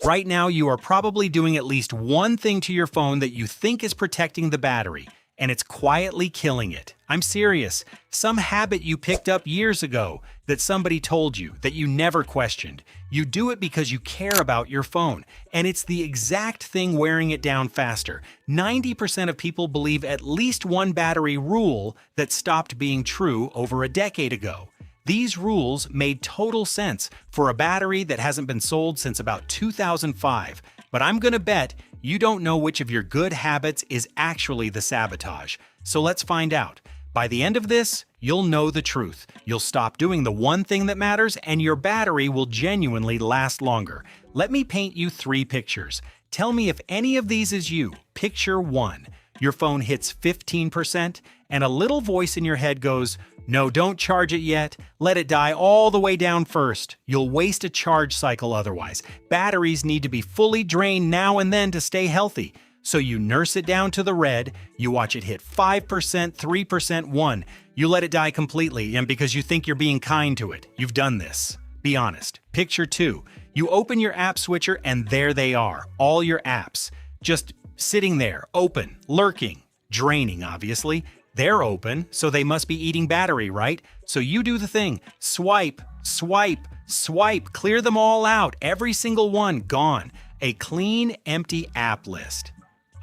Right now, you are probably doing at least one thing to your phone that you think is protecting the battery, and it's quietly killing it. I'm serious. Some habit you picked up years ago that somebody told you that you never questioned. You do it because you care about your phone, and it's the exact thing wearing it down faster. 90% of people believe at least one battery rule that stopped being true over a decade ago. These rules made total sense for a battery that hasn't been sold since about 2005, but I'm gonna bet you don't know which of your good habits is actually the sabotage. So let's find out. By the end of this, you'll know the truth. You'll stop doing the one thing that matters, and your battery will genuinely last longer. Let me paint you 3 pictures. Tell me if any of these is you. Picture 1. Your phone hits 15%, and a little voice in your head goes, "No, don't charge it yet. Let it die all the way down first. You'll waste a charge cycle otherwise. Batteries need to be fully drained now and then to stay healthy." So you nurse it down to the red, you watch it hit 5%, 3%, 1. You let it die completely, and because you think you're being kind to it, you've done this. Be honest. Picture 2. You open your app switcher and there they are, all your apps. Just sitting there, open, lurking, draining obviously. They're open, so they must be eating battery, right? So you do the thing. Swipe, swipe, swipe, clear them all out. Every single one gone. A clean, empty app list.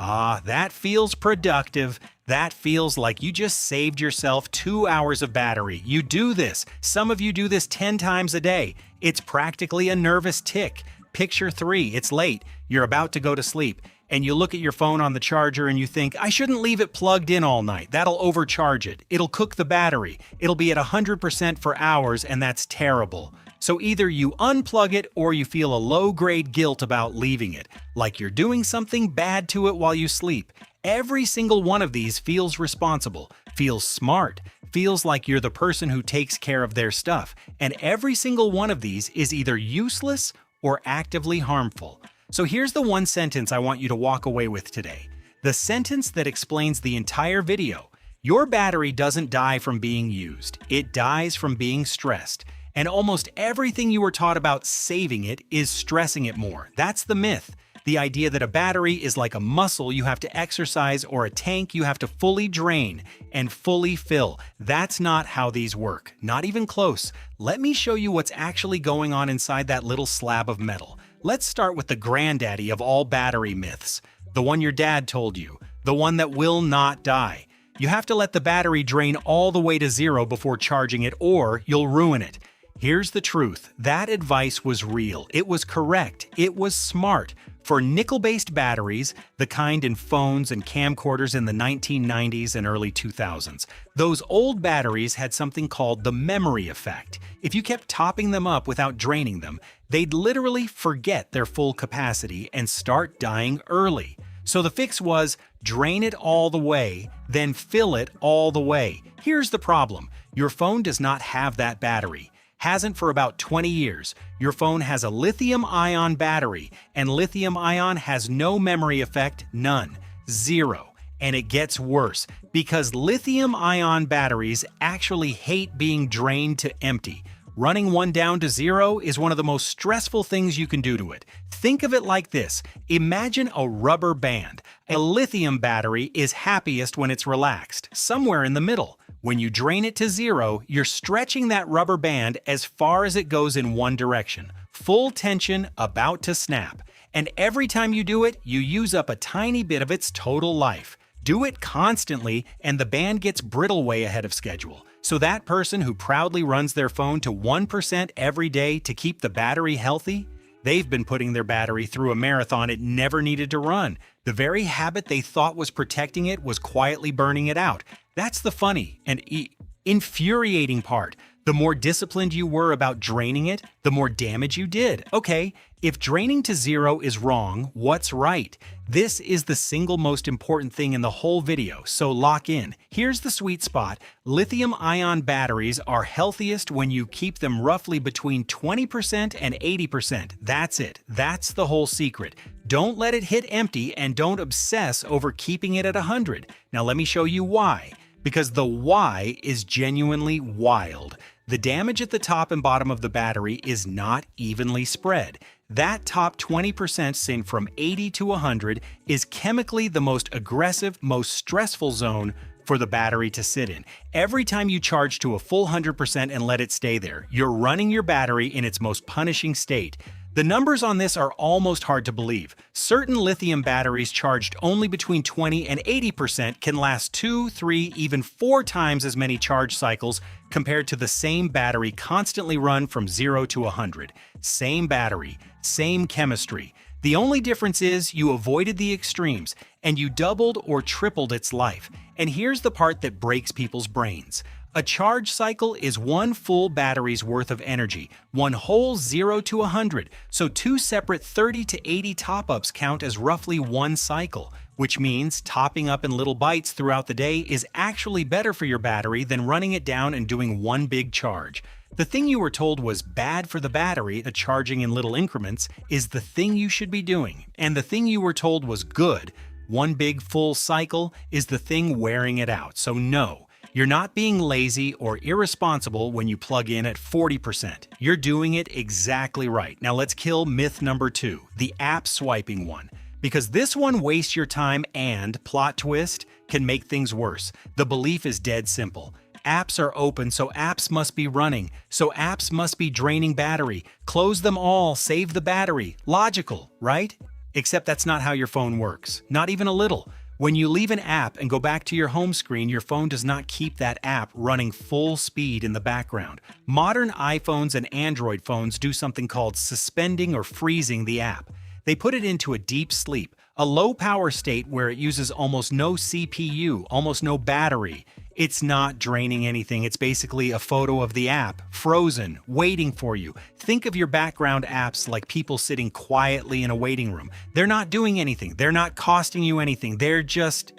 Ah, that feels productive. That feels like you just saved yourself 2 hours of battery. You do this. Some of you do this 10 times a day. It's practically a nervous tick. Picture 3, it's late. You're about to go to sleep. And you look at your phone on the charger and you think, I shouldn't leave it plugged in all night. That'll overcharge it. It'll cook the battery. It'll be at 100% for hours, and that's terrible. So either you unplug it or you feel a low-grade guilt about leaving it, like you're doing something bad to it while you sleep. Every single one of these feels responsible, feels smart, feels like you're the person who takes care of their stuff. And every single one of these is either useless or actively harmful. So here's the one sentence I want you to walk away with today. The sentence that explains the entire video. Your battery doesn't die from being used. It dies from being stressed. And almost everything you were taught about saving it is stressing it more. That's the myth. The idea that a battery is like a muscle you have to exercise or a tank you have to fully drain and fully fill. That's not how these work. Not even close. Let me show you what's actually going on inside that little slab of metal. Let's start with the granddaddy of all battery myths. The one your dad told you. The one that will not die. You have to let the battery drain all the way to 0 before charging it, or you'll ruin it. Here's the truth. That advice was real. It was correct. It was smart. For nickel-based batteries, the kind in phones and camcorders in the 1990s and early 2000s, those old batteries had something called the memory effect. If you kept topping them up without draining them, they'd literally forget their full capacity and start dying early. So the fix was drain it all the way, then fill it all the way. Here's the problem. Your phone does not have that battery. Hasn't for about 20 years. Your phone has a lithium-ion battery, and lithium-ion has no memory effect, none, 0. And it gets worse, because lithium-ion batteries actually hate being drained to empty. Running one down to 0 is one of the most stressful things you can do to it. Think of it like this. Imagine a rubber band. A lithium battery is happiest when it's relaxed, somewhere in the middle. When you drain it to 0, you're stretching that rubber band as far as it goes in one direction. Full tension, about to snap. And every time you do it, you use up a tiny bit of its total life. Do it constantly, and the band gets brittle way ahead of schedule. So that person who proudly runs their phone to 1% every day to keep the battery healthy, they've been putting their battery through a marathon it never needed to run. The very habit they thought was protecting it was quietly burning it out. That's the funny and infuriating part. The more disciplined you were about draining it, the more damage you did. Okay, if draining to 0 is wrong, what's right? This is the single most important thing in the whole video, so lock in. Here's the sweet spot. Lithium-ion batteries are healthiest when you keep them roughly between 20% and 80%. That's it. That's the whole secret. Don't let it hit empty, and don't obsess over keeping it at 100. Now let me show you why. Because the why is genuinely wild. The damage at the top and bottom of the battery is not evenly spread. That top 20% sing from 80 to 100 is chemically the most aggressive, most stressful zone for the battery to sit in. Every time you charge to a full 100% and let it stay there, you're running your battery in its most punishing state. The numbers on this are almost hard to believe. Certain lithium batteries charged only between 20 and 80% can last 2, 3, even 4 times as many charge cycles compared to the same battery constantly run from 0 to 100. Same battery, same chemistry. The only difference is you avoided the extremes and you doubled or tripled its life. And here's the part that breaks people's brains. A charge cycle is one full battery's worth of energy, one whole 0 to 100, so 2 separate 30 to 80 top-ups count as roughly one cycle, which means topping up in little bites throughout the day is actually better for your battery than running it down and doing one big charge. The thing you were told was bad for the battery, the charging in little increments, is the thing you should be doing, and the thing you were told was good, one big full cycle, is the thing wearing it out. So no. You're not being lazy or irresponsible when you plug in at 40%. You're doing it exactly right. Now let's kill myth number 2, the app swiping one. Because this one wastes your time and, plot twist, can make things worse. The belief is dead simple. Apps are open, so apps must be running. So apps must be draining battery. Close them all, save the battery. Logical, right? Except that's not how your phone works. Not even a little. When you leave an app and go back to your home screen, your phone does not keep that app running full speed in the background. Modern iPhones and Android phones do something called suspending or freezing the app. They put it into a deep sleep, a low-power state where it uses almost no CPU, almost no battery. It's not draining anything. It's basically a photo of the app, frozen, waiting for you. Think of your background apps like people sitting quietly in a waiting room. They're not doing anything. They're not costing you anything. They're just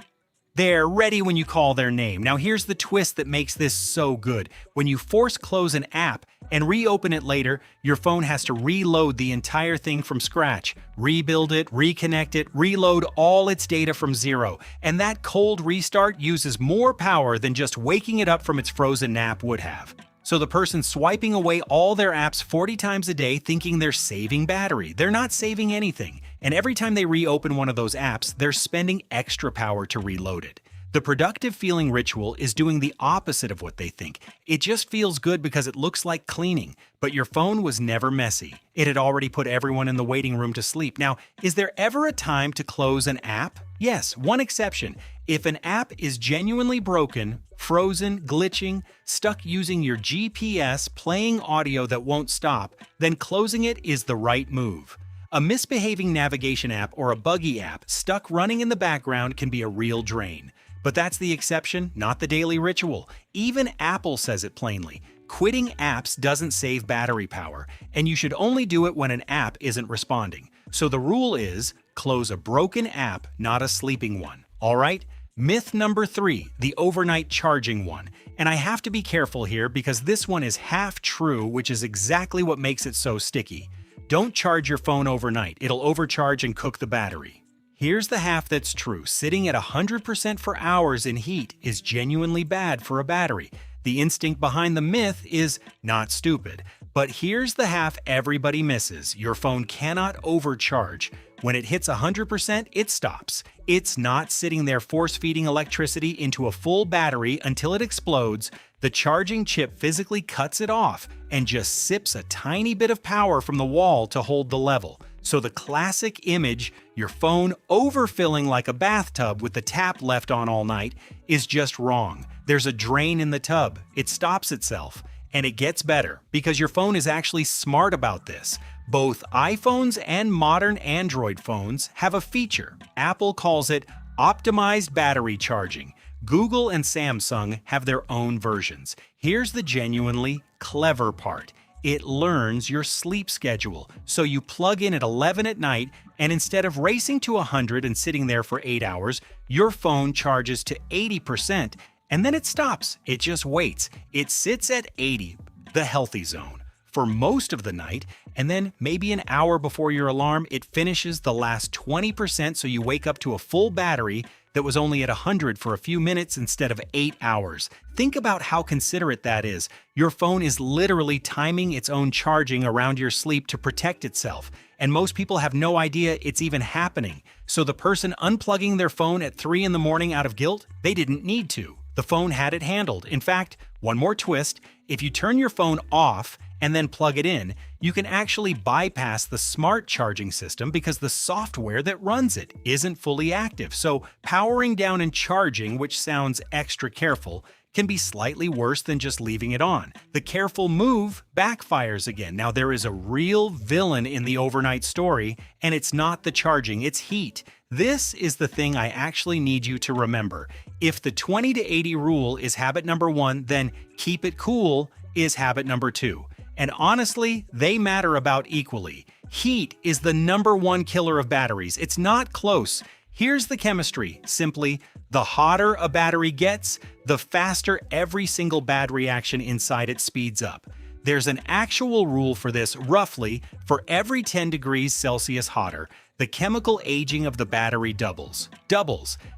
there, ready when you call their name. Now here's the twist that makes this so good. When you force close an app and reopen it later, your phone has to reload the entire thing from scratch, rebuild it, reconnect it, reload all its data from zero. And that cold restart uses more power than just waking it up from its frozen nap would have. So the person swiping away all their apps 40 times a day thinking they're saving battery. They're not saving anything. And every time they reopen one of those apps, they're spending extra power to reload it. The productive feeling ritual is doing the opposite of what they think. It just feels good because it looks like cleaning, but your phone was never messy. It had already put everyone in the waiting room to sleep. Now, is there ever a time to close an app? Yes, one exception. If an app is genuinely broken, frozen, glitching, stuck using your GPS, playing audio that won't stop, then closing it is the right move. A misbehaving navigation app or a buggy app stuck running in the background can be a real drain. But that's the exception, not the daily ritual. Even Apple says it plainly. Quitting apps doesn't save battery power, and you should only do it when an app isn't responding. So the rule is, close a broken app, not a sleeping one. All right? Myth number 3, the overnight charging one. And I have to be careful here because this one is half true, which is exactly what makes it so sticky. Don't charge your phone overnight. It'll overcharge and cook the battery. Here's the half that's true. Sitting at 100% for hours in heat is genuinely bad for a battery. The instinct behind the myth is not stupid. But here's the half everybody misses. Your phone cannot overcharge. When it hits 100%, it stops. It's not sitting there force-feeding electricity into a full battery until it explodes. The charging chip physically cuts it off and just sips a tiny bit of power from the wall to hold the level. So the classic image, your phone overfilling like a bathtub with the tap left on all night, is just wrong. There's a drain in the tub. It stops itself. And it gets better because your phone is actually smart about this. Both iPhones and modern Android phones have a feature. Apple calls it optimized battery charging. Google and Samsung have their own versions. Here's the genuinely clever part. It learns your sleep schedule. So you plug in at 11 at night, and instead of racing to 100 and sitting there for 8 hours, your phone charges to 80%, and then it stops. It just waits. It sits at 80, the healthy zone, for most of the night, and then maybe an hour before your alarm, it finishes the last 20% so you wake up to a full battery that was only at 100 for a few minutes instead of 8 hours. Think about how considerate that is. Your phone is literally timing its own charging around your sleep to protect itself. and most people have no idea it's even happening. So the person unplugging their phone at 3 in the morning out of guilt, they didn't need to. The phone had it handled. In fact, one more twist, if you turn your phone off and then plug it in, you can actually bypass the smart charging system because the software that runs it isn't fully active. So powering down and charging, which sounds extra careful, can be slightly worse than just leaving it on. The careful move backfires again. Now, there is a real villain in the overnight story, and it's not the charging, it's heat. This is the thing I actually need you to remember. If the 20 to 80 rule is habit number 1, then keep it cool is habit number 2. And honestly, they matter about equally. Heat is the number 1 killer of batteries. It's not close. Here's the chemistry. Simply, the hotter a battery gets, the faster every single bad reaction inside it speeds up. There's an actual rule for this. Roughly, for every 10 degrees Celsius hotter, the chemical aging of the battery doubles.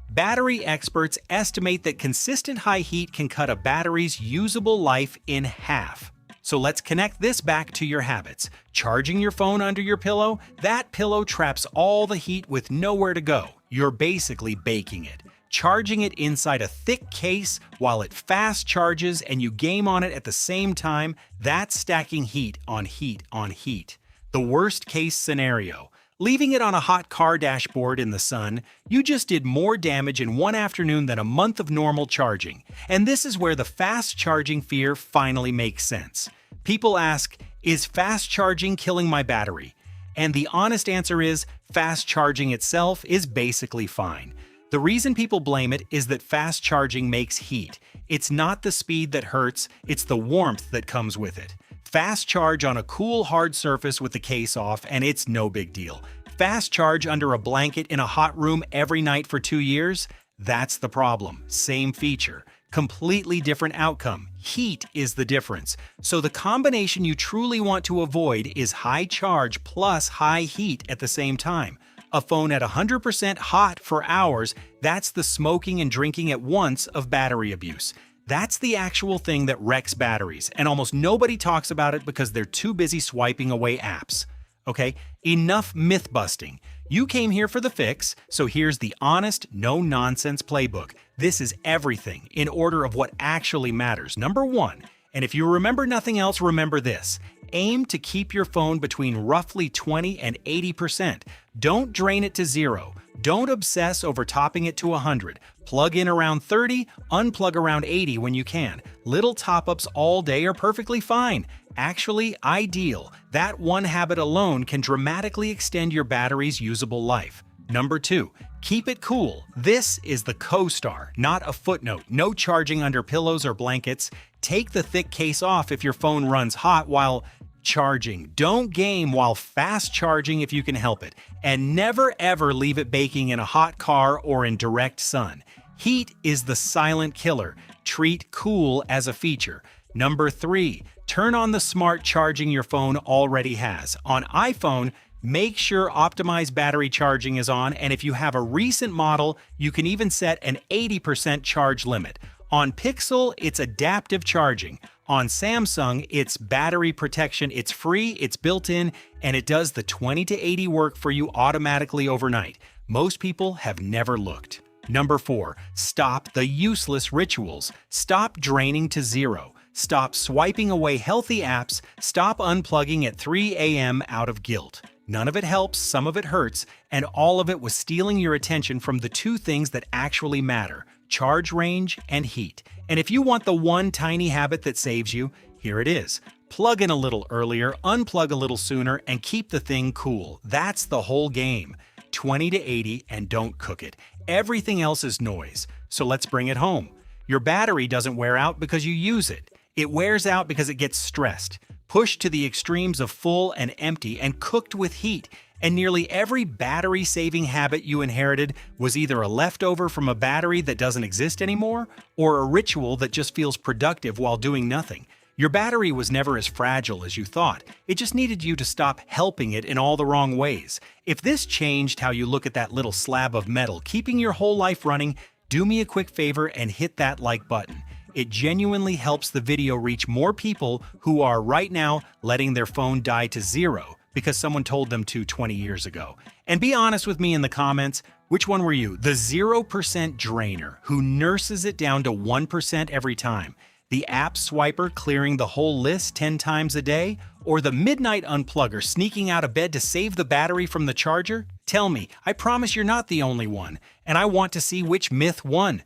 Battery experts estimate that consistent high heat can cut a battery's usable life in half. So let's connect this back to your habits. Charging your phone under your pillow, that pillow traps all the heat with nowhere to go. You're basically baking it. Charging it inside a thick case while it fast charges and you game on it at the same time, that's stacking heat on heat on heat. The worst case scenario. Leaving it on a hot car dashboard in the sun, you just did more damage in one afternoon than a month of normal charging. And this is where the fast charging fear finally makes sense. People ask, is fast charging killing my battery? And the honest answer is, fast charging itself is basically fine. The reason people blame it is that fast charging makes heat. It's not the speed that hurts, it's the warmth that comes with it. Fast charge on a cool, hard surface with the case off, and it's no big deal. Fast charge under a blanket in a hot room every night for 2 years? That's the problem. Same feature. Completely different outcome. Heat is the difference. So the combination you truly want to avoid is high charge plus high heat at the same time. A phone at 100% hot for hours, that's the smoking and drinking at once of battery abuse. That's the actual thing that wrecks batteries, and almost nobody talks about it because they're too busy swiping away apps. Okay, enough myth busting. You came here for the fix, so here's the honest, no-nonsense playbook. This is everything in order of what actually matters. Number 1, and if you remember nothing else, remember this. Aim to keep your phone between roughly 20 and 80%. Don't drain it to 0. Don't obsess over topping it to 100. Plug in around 30, unplug around 80 when you can. Little top-ups all day are perfectly fine. Actually, ideal. That one habit alone can dramatically extend your battery's usable life. Number 2, keep it cool. This is the co-star, not a footnote. No charging under pillows or blankets. Take the thick case off if your phone runs hot while charging. Don't game while fast charging if you can help it. And never ever leave it baking in a hot car or in direct sun. Heat is the silent killer. Treat cool as a feature. Number 3, turn on the smart charging your phone already has. On iPhone, make sure optimized battery charging is on, and if you have a recent model, you can even set an 80% charge limit. On Pixel, it's adaptive charging. On Samsung, it's battery protection. It's free, it's built in, and it does the 20 to 80 work for you automatically overnight. Most people have never looked. Number 4, stop the useless rituals. Stop draining to 0. Stop swiping away healthy apps. Stop unplugging at 3 a.m. out of guilt. None of it helps, some of it hurts, and all of it was stealing your attention from the 2 things that actually matter: charge range and heat. And if you want the one tiny habit that saves you, here it is. Plug in a little earlier, unplug a little sooner, and keep the thing cool. That's the whole game. 20 to 80 and don't cook it. Everything else is noise. So let's bring it home. Your battery doesn't wear out because you use it. It wears out because it gets stressed, pushed to the extremes of full and empty, and cooked with heat. And nearly every battery-saving habit you inherited was either a leftover from a battery that doesn't exist anymore, or a ritual that just feels productive while doing nothing. Your battery was never as fragile as you thought. It just needed you to stop helping it in all the wrong ways. If this changed how you look at that little slab of metal keeping your whole life running, do me a quick favor and hit that like button. It genuinely helps the video reach more people who are right now letting their phone die to 0 because someone told them to 20 years ago. And be honest with me in the comments, which one were you? The 0% drainer who nurses it down to 1% every time? The app swiper clearing the whole list 10 times a day? Or the midnight unplugger sneaking out of bed to save the battery from the charger? Tell me, I promise you're not the only one, and I want to see which myth won.